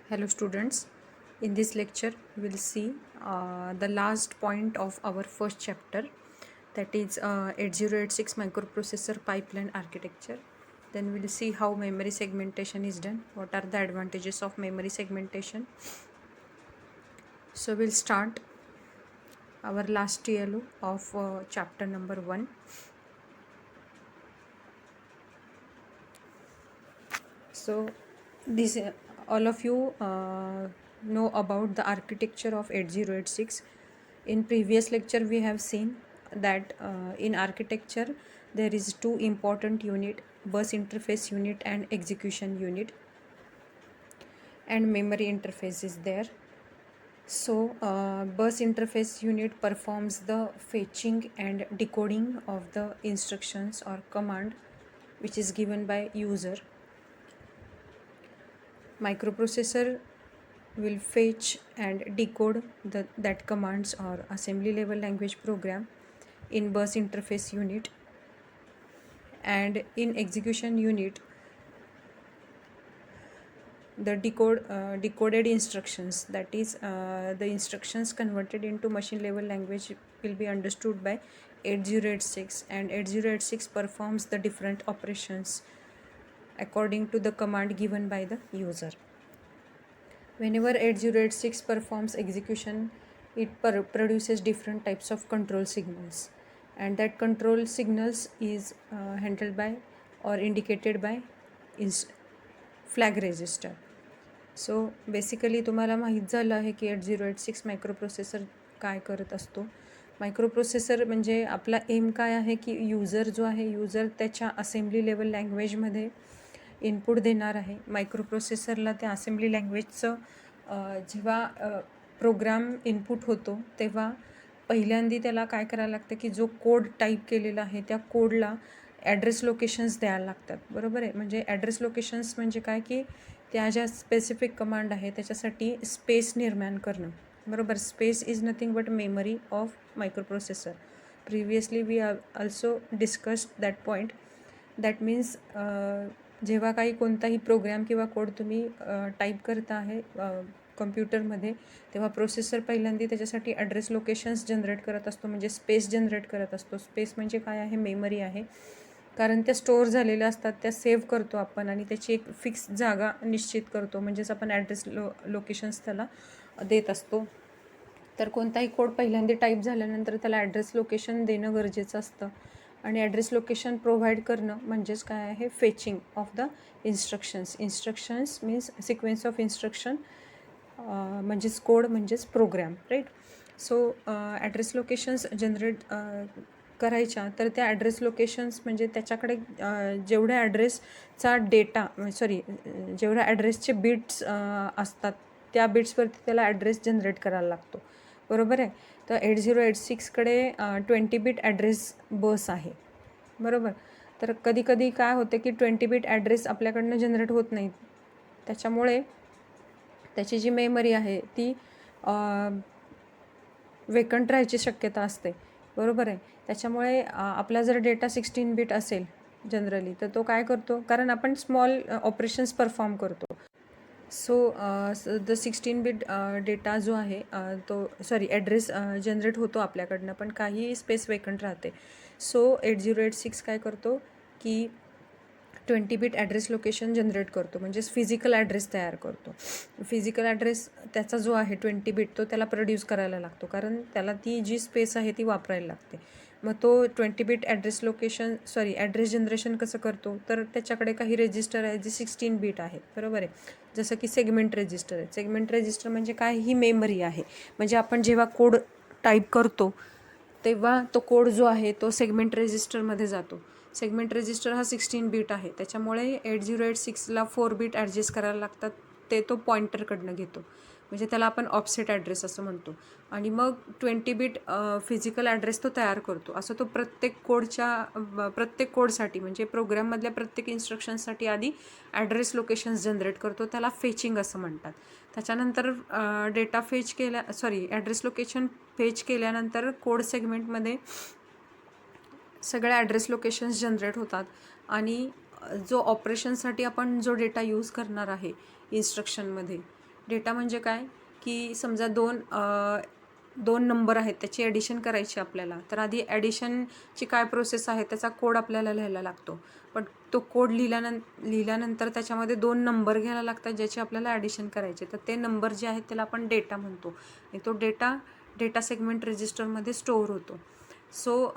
Hello students, in this lecture we will see the last point of our first chapter, that is 8086 microprocessor pipeline architecture. Then we will see how memory segmentation is done, what are the advantages of memory segmentation. So we will start our last TLO of chapter number 1. So this all of you know about the architecture of 8086. In previous lecture we have seen that in architecture there is two important unit, bus interface unit and execution unit, and memory interface is there. So bus interface unit performs the fetching and decoding of the instructions or command which is given by user. Microprocessor will fetch and decode that commands or assembly level language program in bus interface unit, and in execution unit the decoded instructions, that is the instructions converted into machine level language will be understood by 8086, and 8086 performs the different operations according to the command given by the user. Whenever 8086 performs execution, it produces different types of control signals, and that control signals is handled by or indicated by flag register. So basically तुम्हाला माहीत झालं आहे की 8086 microprocessor काय करत असतो. Microprocessor म्हणजे आपला एम काय आहे की यूजर जो आहे, यूजर त्याच्या असेंब्ली लेवल लँग्वेजमध्ये इनपुट देणार आहे. मायक्रोप्रोसेसरला त्या असेंब्ली लँग्वेजचं जेव्हा प्रोग्राम इनपुट होतो तेव्हा पहिल्यांदा त्याला काय करायला लागतं की जो कोड टाईप केलेला आहे त्या कोडला ॲड्रेस लोकेशन्स द्यायला लागतात. बरोबर आहे. म्हणजे ॲड्रेस लोकेशन्स म्हणजे काय की त्या ज्या स्पेसिफिक कमांड आहे त्याच्यासाठी स्पेस निर्माण करणं. बरोबर. Space is nothing but memory of microprocessor. Previously we also discussed that point. That means जेव्हा काही कोणताही प्रोग्राम किंवा कोड तुम्ही टाईप करता आहे कम्प्युटरमध्ये, तेव्हा प्रोसेसर पहिल्यांदा त्याच्यासाठी ॲड्रेस लोकेशन्स जनरेट करत असतो, म्हणजे स्पेस जनरेट करत असतो. स्पेस म्हणजे काय आहे, मेमरी आहे. कारण त्या स्टोअर झालेल्या असतात, त्या सेव्ह करतो आपण आणि त्याची एक फिक्स जागा निश्चित करतो, म्हणजेच आपण ॲड्रेस लोकेशन्स त्याला देत असतो. तर कोणताही कोड पहिल्यांदा टाईप झाल्यानंतर त्याला ॲड्रेस लोकेशन देणं गरजेचं असतं, आणि ॲड्रेस लोकेशन प्रोव्हाइड करणं म्हणजेच काय आहे, fetching of the instructions. Instructions means sequence of instruction, म्हणजेच कोड म्हणजेच प्रोग्राम, राईट. सो ॲड्रेस लोकेशन्स जनरेट करायच्या, तर त्या ॲड्रेस लोकेशन्स म्हणजे त्याच्याकडे जेवढ्या ॲड्रेसचा डेटा जेवढ्या ॲड्रेसचे बिट्स असतात त्या बिट्सवरती त्याला ॲड्रेस जनरेट करायला लागतो. बरोबर आहे. तर 8086कडे 20 बिट ॲड्रेस बस आहे. बरोबर. तर कधी काय होते की 20 बिट ॲड्रेस आपल्याकडनं जनरेट होत नाहीत, त्याच्यामुळे त्याची जी मेमरी आहे ती वेकंट राहायची शक्यता असते. बरोबर आहे. त्याच्यामुळे आपला जर डेटा 16 बिट असेल जनरली, तर तो काय करतो, कारण आपण स्मॉल ऑपरेशन्स परफॉर्म करतो. सो द 16 बिट डेटा जो आहे तो ॲड्रेस जनरेट होतो आपल्याकडनं, पण काही स्पेस वेकंट राहते. सो 8086 काय करतो की 20 बिट ॲड्रेस लोकेशन जनरेट करतो, म्हणजेच फिजिकल ॲड्रेस तयार करतो. फिजिकल ॲड्रेस त्याचा जो आहे 20 बिट, तो त्याला प्रोड्यूस करायला लागतो, कारण त्याला ती जी स्पेस आहे ती वापरायला लागते. मग तो 20 बिट ॲड्रेस ॲड्रेस जनरेशन कसं करतो, तर त्याच्याकडे काही रेजिस्टर आहे जे 16 बिट आहेत. बरोबर आहे. जसं की सेगमेंट रेजिस्टर आहे. सेगमेंट रेजिस्टर म्हणजे काय, ही मेमरी आहे. म्हणजे आपण जेव्हा कोड टाईप करतो तेव्हा तो कोड जो आहे तो सेगमेंट रेजिस्टरमध्ये जातो. सेगमेंट रेजिस्टर हा 16 बिट आहे, त्याच्यामुळे 8086ला 4 बिट ॲडजस्ट करायला लागतात. ते तो पॉइंटरकडनं घेतो, म्हणजे त्याला आपण ऑफसेट ॲड्रेस असं म्हणतो. आणि मग 20 बिट फिजिकल ॲड्रेस तो तयार करतो. असं तो प्रत्येक कोडसाठी म्हणजे प्रोग्राममधल्या प्रत्येक इन्स्ट्रक्शनसाठी आधी ॲड्रेस लोकेशन्स जनरेट करतो, त्याला फेचिंग असं म्हणतात. त्याच्यानंतर डेटा ॲड्रेस लोकेशन फेच केल्यानंतर कोड सेगमेंटमध्ये सगळ्या ॲड्रेस लोकेशन्स जनरेट होतात, आणि जो ऑपरेशनसाठी आपण जो डेटा यूज करणार आहे इन्स्ट्रक्शनमध्ये, डेटा म्हणजे काय की समजा दोन नंबर आहेत, त्याची ॲडिशन करायची आपल्याला, तर आधी ॲडिशनची काय प्रोसेस आहे त्याचा कोड आपल्याला लिहायला लागतो. पण तो कोड लिहिल्यानंतर त्याच्यामध्ये 2 नंबर घ्यायला लागतात ज्याची आपल्याला ॲडिशन करायचे. तर ते नंबर जे आहेत त्याला आपण डेटा म्हणतो आणि तो डेटा सेगमेंट रजिस्टरमध्ये स्टोअर होतो. सो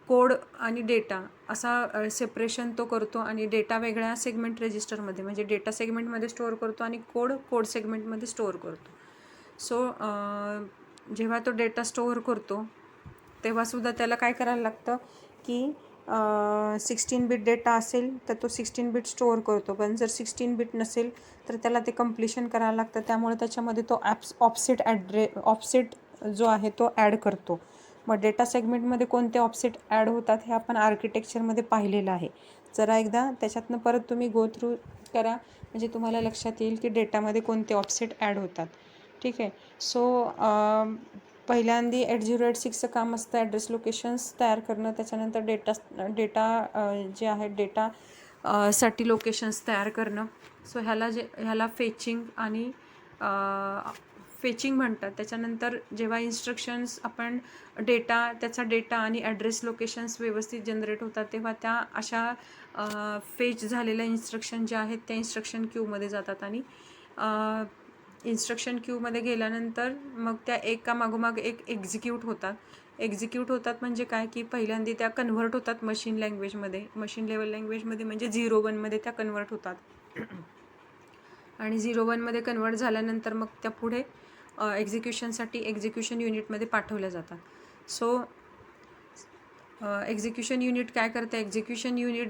कोड आणि डेटा असा सेपरेशन तो करतो आणि डेटा वेगळ्या सेगमेंट रजिस्टरमध्ये म्हणजे डेटा सेगमेंटमध्ये स्टोअर करतो आणि कोड सेगमेंटमध्ये स्टोअर करतो. सो जेव्हा तो डेटा स्टोअर करतो तेव्हासुद्धा त्याला काय करायला लागतं की 16 बिट डेटा असेल तर तो 16 बिट स्टोअर करतो, पण जर 16 बिट नसेल तर त्याला ते कंप्लिशन करायला लागतं. त्यामुळे त्याच्यामध्ये तो ऑफसेट जो आहे तो ॲड करतो. मग डेटा सेगमेंटमध्ये कोणते ऑफसेट ॲड होतात हे आपण आर्किटेक्चरमध्ये पाहिलेलं आहे. जरा एकदा त्याच्यातनं परत तुम्ही गो थ्रू करा म्हणजे तुम्हाला लक्षात येईल की डेटामध्ये कोणते ऑफसेट ॲड होतात. ठीक आहे. सो पहिल्यांदी 8086चं काम असतं ॲड्रेस लोकेशन्स तयार करणं, त्याच्यानंतर डेटा जे आहे साठी लोकेशन्स तयार करणं. सो ह्याला फेचिंग म्हणतात. त्याच्यानंतर जेव्हा इन्स्ट्रक्शन्स आपण त्याचा डेटा आणि ॲड्रेस लोकेशन्स व्यवस्थित जनरेट होतात तेव्हा त्या अशा फेच झालेल्या इन्स्ट्रक्शन ज्या आहेत त्या इन्स्ट्रक्शन क्यूमध्ये जातात आणि इन्स्ट्रक्शन क्यूमध्ये गेल्यानंतर मग त्या एकामागोमाग एक एक्झिक्यूट होतात म्हणजे काय की पहिल्यांदा त्या कन्व्हर्ट होतात मशीन लेवल लँग्वेजमध्ये म्हणजे 0-1मध्ये त्या कन्व्हर्ट होतात आणि 0-1मध्ये कन्व्हर्ट झाल्यानंतर मग त्या पुढे एक्झिक्युशनसाठी एक्झिक्युशन युनिटमध्ये पाठवल्या जातात. सो एक्झिक्युशन युनिट काय करते, एक्झिक्युशन युनिट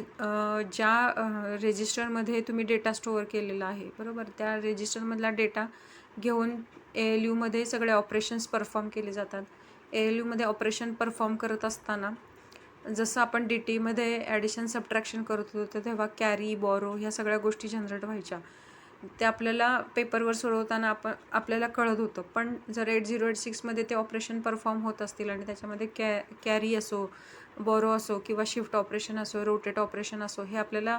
ज्या रजिस्टरमध्ये तुम्ही डेटा स्टोअर केलेला आहे बरोबर, त्या रजिस्टरमधला डेटा घेऊन ALUमध्ये सगळे ऑपरेशन्स परफॉर्म केले जातात. ALUमध्ये ऑपरेशन परफॉर्म करत असताना जसं आपण DTमध्ये ॲडिशन सबट्रॅक्शन करत होतो तेव्हा कॅरी बॉरो ह्या सगळ्या गोष्टी जनरेट व्हायच्या. ते आपल्याला पेपरवर सोडवताना आपल्याला कळत होतं. पण जर 8086मध्ये ते ऑपरेशन परफॉर्म होत असतील आणि त्याच्यामध्ये कॅरी असो, बॉरो असो किंवा शिफ्ट ऑपरेशन असो, रोटेट ऑपरेशन असो हे आपल्याला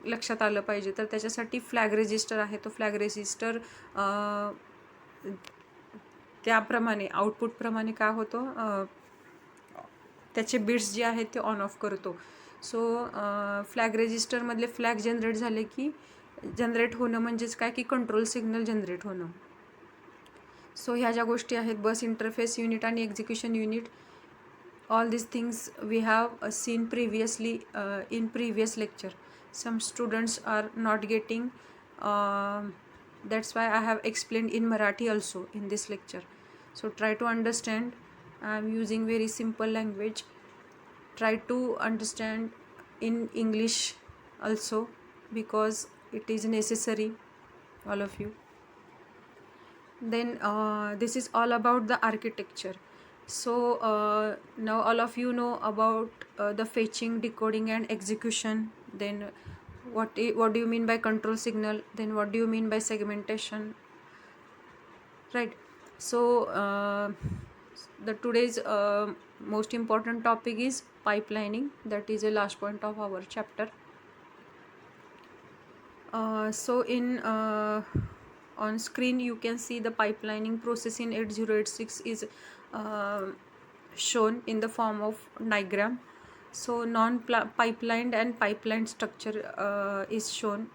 लक्षात आलं पाहिजे. तर त्याच्यासाठी फ्लॅग रजिस्टर आहे. तो फ्लॅग रजिस्टर त्याप्रमाणे आउटपुटप्रमाणे काय होतं, त्याचे बिट्स जे आहेत ते ऑन ऑफ करतो. सो फ्लॅग रजिस्टरमधले फ्लॅग जनरेट होणं म्हणजेच काय की कंट्रोल सिग्नल जनरेट होणं. सो ह्या ज्या गोष्टी आहेत बस इंटरफेस युनिट आणि execution unit, all these things we have seen previously in previous lecture. Some students are not getting, that's why I have explained in Marathi also in this lecture. So try to understand. I am using very simple language. Try to understand in English also because it is necessary, all of you. Then this is all about the architecture. So now all of you know about the fetching, decoding and execution. Then what do you mean by control signal, then what do you mean by segmentation, right? So the today's most important topic is pipelining. That is the last point of our chapter. So in on screen you can see the pipelining process in 8086 is shown in the form of diagram. So non-pipelined and pipeline structure is shown.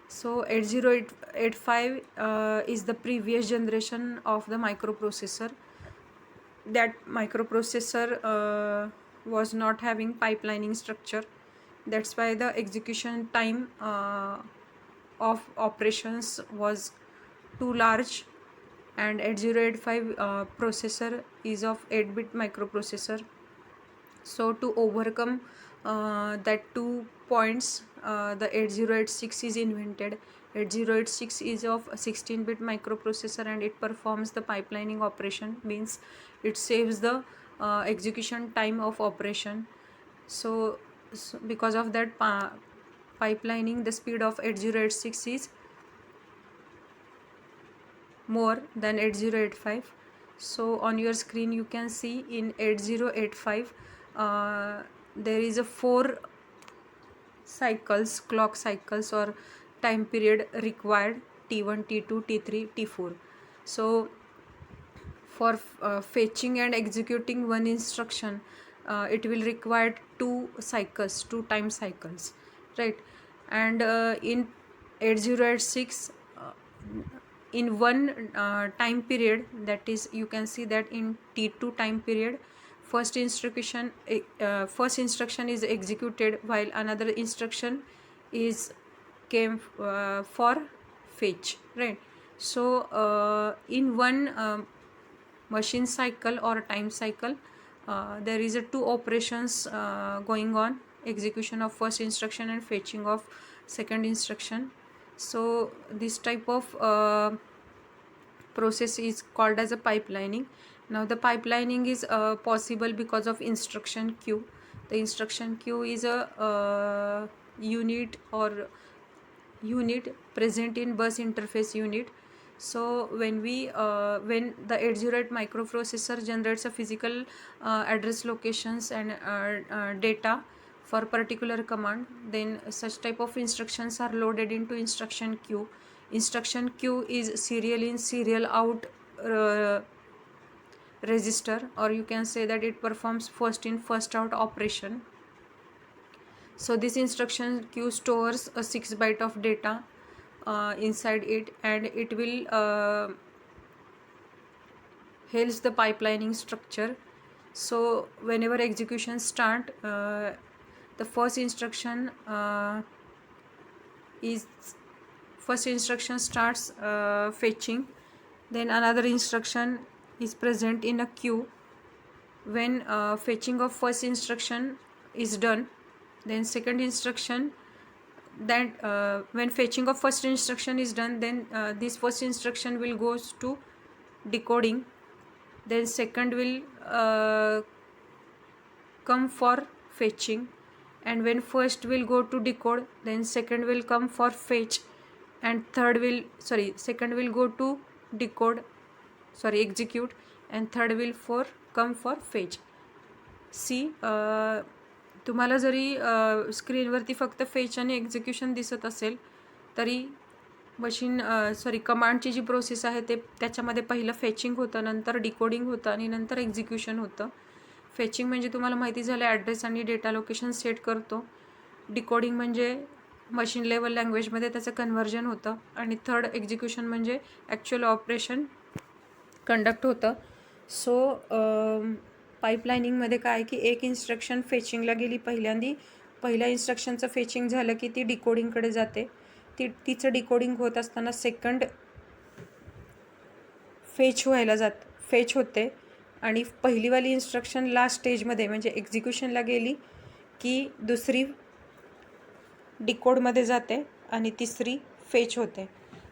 So 8085 is the previous generation of the microprocessor. That microprocessor was not having pipelining structure. That's why the execution time of operations was too large, and 8085 processor is of 8-bit microprocessor. So to overcome that 2 points, the 8086 is invented. 8086 is of 16-bit microprocessor and it performs the pipelining operation, means it saves the execution time of operation. So because of that pipelining, the speed of 8086 is more than 8085. So on your screen you can see in 8085 there is a 4 clock cycles or time period required T1, T2, T3, T4. So for fetching and executing one instruction, it will require two time cycles, right? And in 8086, in one time period, that is, you can see that in T2 time period, first instruction is executed while another instruction is came for fetch, right? So in one machine cycle or time cycle, there is a two operations going on: execution of first instruction and fetching of second instruction. So this type of process is called as a pipelining. Now the pipelining is possible because of instruction queue. The instruction queue is a unit present in bus interface unit. So when the 808 microprocessor generates a physical address locations and data for particular command, then such type of instructions are loaded into instruction queue. Instruction queue is serial in serial out register, or you can say that it performs first in first out operation. So this instruction queue stores a 6 byte of data inside it, and it will helps the pipelining structure. So whenever execution start, the first instruction starts fetching, then another instruction is present in a queue. When fetching of first instruction is done, then second instruction, that when fetching of first instruction is done, then this first instruction will goes to decoding, then second will come for fetching, and when first will go to decode, then second will come for fetch, and second will go to execute, and third will come for fetch. सी तुम्हाला जरी स्क्रीनवरती फक्त fetch आणि execution दिसत असेल तरी कमांडची जी process आहे त्याच्यामध्ये पहिलं fetching होतं, नंतर डिकोडिंग होतं आणि नंतर एक्झिक्युशन होतं. फेचिंग म्हणजे तुम्हाला माहिती झालं ॲड्रेस आणि डेटा लोकेशन सेट करतो. डिकोडिंग म्हणजे मशीन लेवल लँग्वेजमध्ये त्याचं कन्व्हर्जन होतं, आणि थर्ड एक्झिक्युशन म्हणजे ॲक्च्युअल ऑपरेशन कंडक्ट होतं. सो पाईपलायनिंगमध्ये काय की एक इन्स्ट्रक्शन फेचिंगला गेली, पहिल्या इन्स्ट्रक्शनचं फेचिंग झालं की ती डिकोडिंगकडे जाते. तिचं डिकोडिंग होत असताना सेकंड फेच होते, आणि पहिलीवाली इन्स्ट्रक्शन लास्ट स्टेजमध्ये म्हणजे एक्झिक्युशनला गेली की दुसरी डिकोडमध्ये जाते आणि तिसरी फेच होते.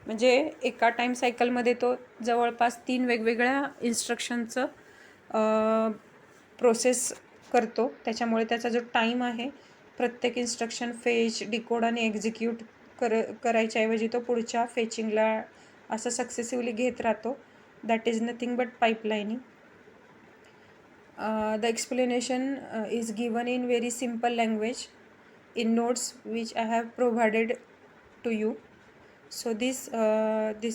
म्हणजे एका टाईम सायकलमध्ये तो जवळपास 3 वेगवेगळ्या इन्स्ट्रक्शनचं प्रोसेस करतो. त्याच्यामुळे त्याचा जो टाईम आहे प्रत्येक इन्स्ट्रक्शन फेच, डिकोड आणि एक्झिक्यूट करायच्याऐवजी तो पुढच्या फेचिंगला असं सक्सेसिव्हली घेत राहतो. That is nothing but pipelining. The explanation is given in very simple language in notes which I have provided to you. So this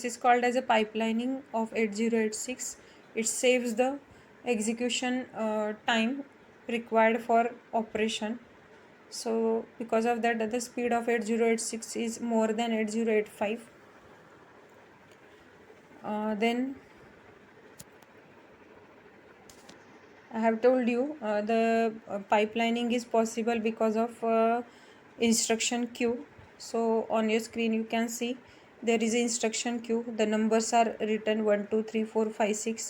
is called as a pipelining of 8086. It saves the execution time required for operation. So because of that, the speed of 8086 is more than 8085. Then I have told you the pipelining is possible because of instruction queue. So on your screen you can see there is an instruction queue. The numbers are written 1 2 3 4 5 6.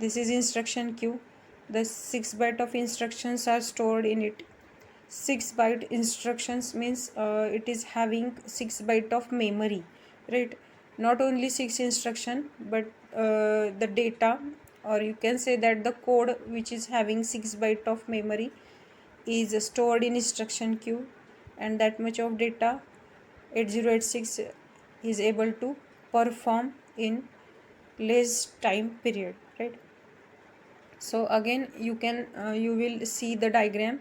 This is instruction queue. The 6 byte of instructions are stored in it. 6 byte instructions means it is having 6 byte of memory, right? Not only 6 instruction, but the data, or you can say that the code which is having 6 byte of memory is stored in instruction queue, and that much of data 8086 is able to perform in less time period, right? So again you will see the diagram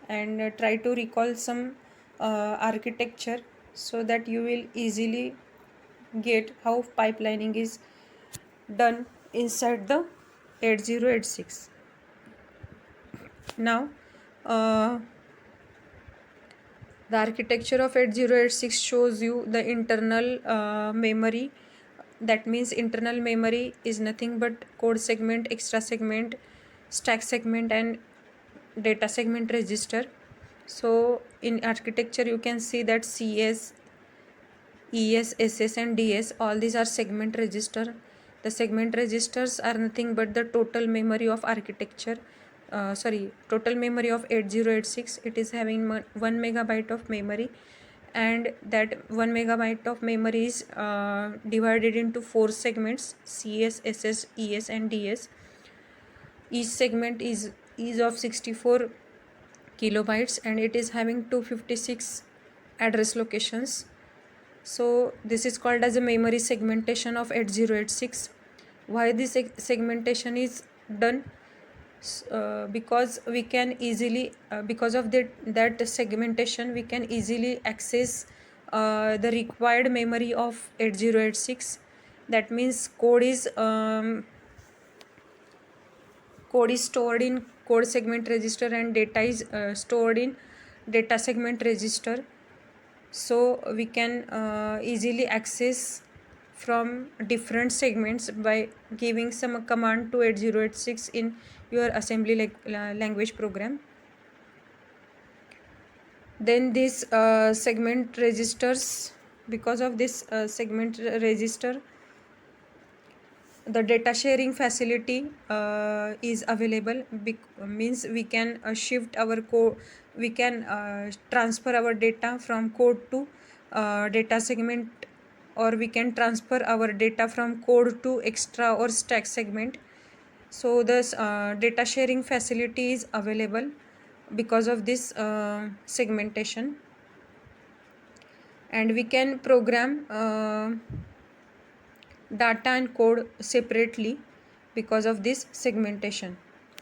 and try to recall some architecture so that you will easily get how pipelining is done inside the 8086. Now the architecture of 8086 shows you the internal memory. That means internal memory is nothing but code segment, extra segment, stack segment, and data segment register. So in architecture you can see that CS, ES, SS and DS, all these are segment register. The segment registers are nothing but the total memory of architecture. Total memory of 8086. It is having 1 megabyte of memory, and that 1 megabyte of memory is divided into 4 segments: CS, SS, ES and DS. Each segment is of 64 kilobytes, and it is having 256 address locations. So this is called as a memory segmentation of 8086. Why this segmentation is done? Because we can easily because of that segmentation we can easily access the required memory of 8086. That means code is stored in code segment register, and data is stored in data segment register. So we can easily access from different segments by giving some command to 8086 in your assembly language program. Then this segment registers, because of this segment register, the data sharing facility is available. Means we can shift our code, we can transfer our data from code to data segment, or we can transfer our data from code to extra or stack segment. So this data sharing facility is available because of this segmentation, and we can program data and code separately because of this segmentation.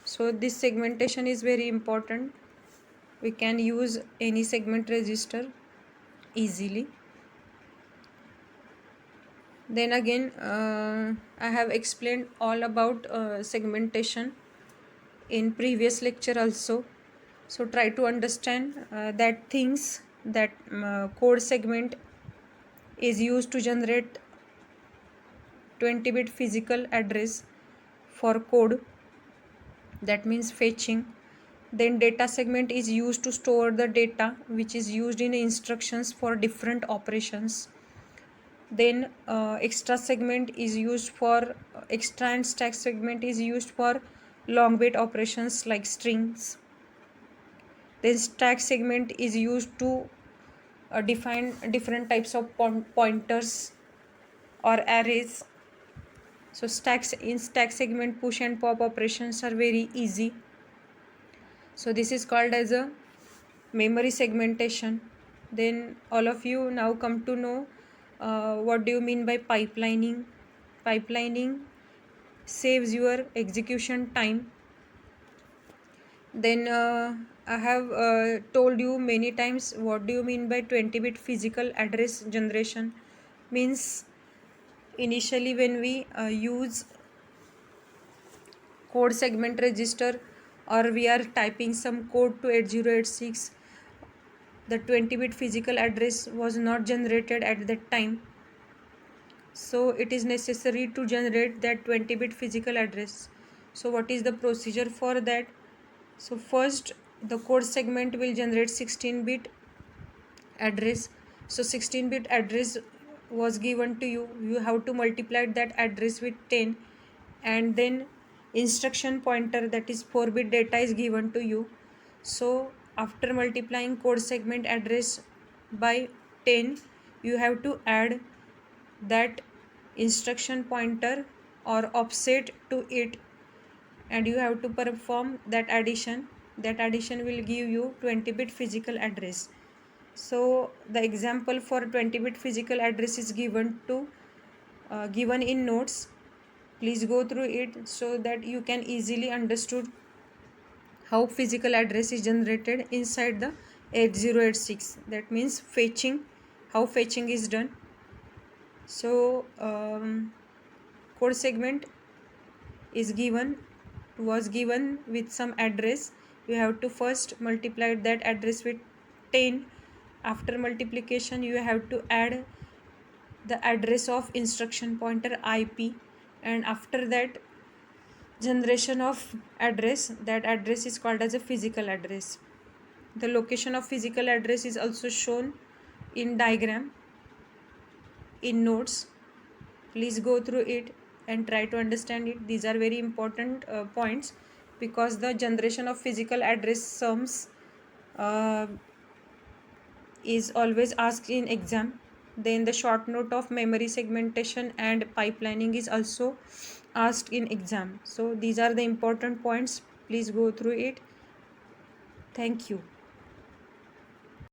So this segmentation is very important. We can use any segment register easily. Then again I have explained all about segmentation in previous lecture also. So try to understand that things that code segment is used to generate 20-bit physical address for code, that means fetching. Then data segment is used to store the data which is used in instructions for different operations. Then extra segment is used for extra, and stack segment is used for long bit operations like strings. Then stack segment is used to define different types of pointers or arrays. So in stack segment, push and pop operations are very easy. So this is called as a memory segmentation. Then all of you now come to know what do you mean by pipelining. Pipelining saves your execution time. Then I have told you many times what do you mean by 20-bit physical address generation. Means initially when we use code segment register, or we are typing some code to 8086, the 20-bit physical address was not generated at that time. So it is necessary to generate that 20-bit physical address. So what is the procedure for that? So first the code segment will generate 16-bit address. So 16-bit address was given to you. You have to multiply that address with 10, and then instruction pointer, that is 4-bit data, is given to you. So after multiplying code segment address by 10, you have to add that instruction pointer or offset to it, and you have to perform that addition. That addition will give you 20-bit physical address. So the example for 20-bit physical address is given in notes. Please go through it so that you can easily understood how physical address is generated inside the 8086. That means fetching, how fetching is done. So code segment was given with some address. You have to first multiply that address with 10. After multiplication you have to add the address of instruction pointer IP, and after that generation of address, that address is called as a physical address. The location of physical address is also shown in diagram in notes. Please go through it and try to understand it. These are very important points, because the generation of physical address sums is always asked in exam. Then the short note of memory segmentation and pipelining is also asked in exam. So these are the important points. Please go through it. Thank you.